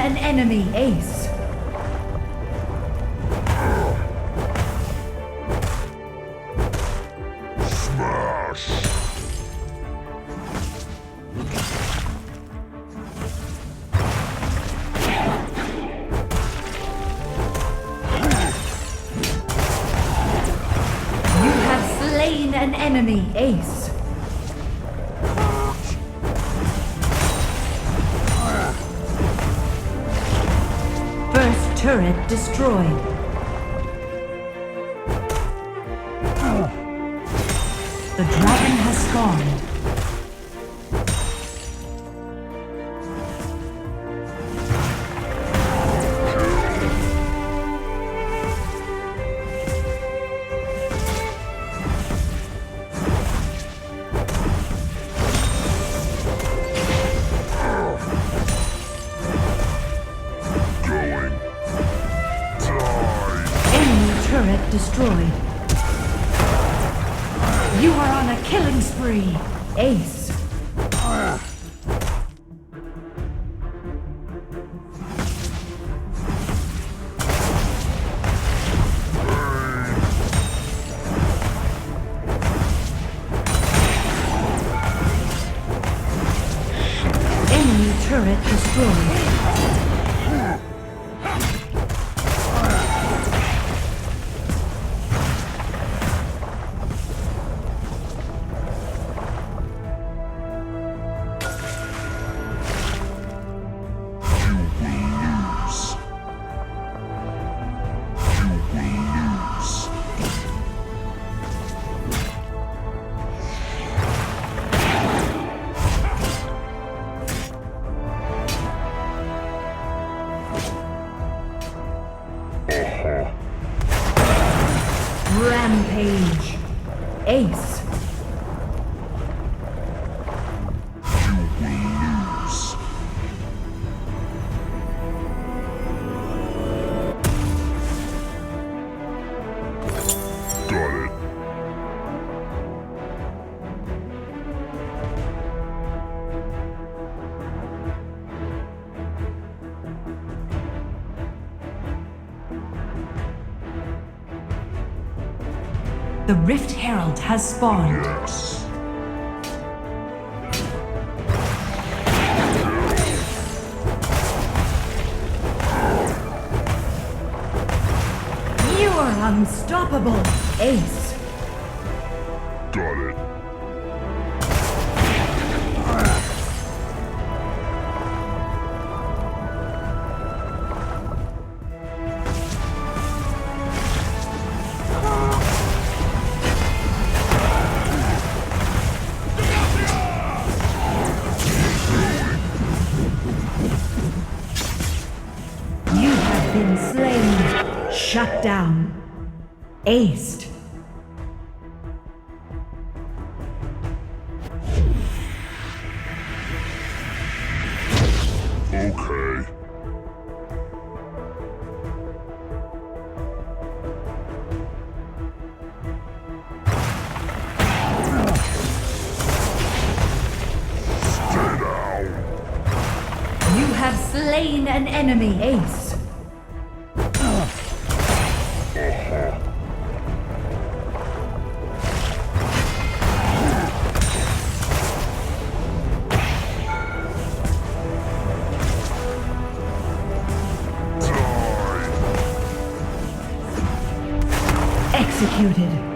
an enemy, Ace. You have slain an enemy, Ace. First turret destroyed. The dragon has spawned. Turret destroyed. You are on a killing spree, Ace. Enemy turret destroyed. Rampage. Ace. The Rift Herald has spawned. Yes. You are unstoppable, Ace. Got it. Been slain. Shut down. Aced. Okay. Stay down. You have slain an enemy, Ace. Executed.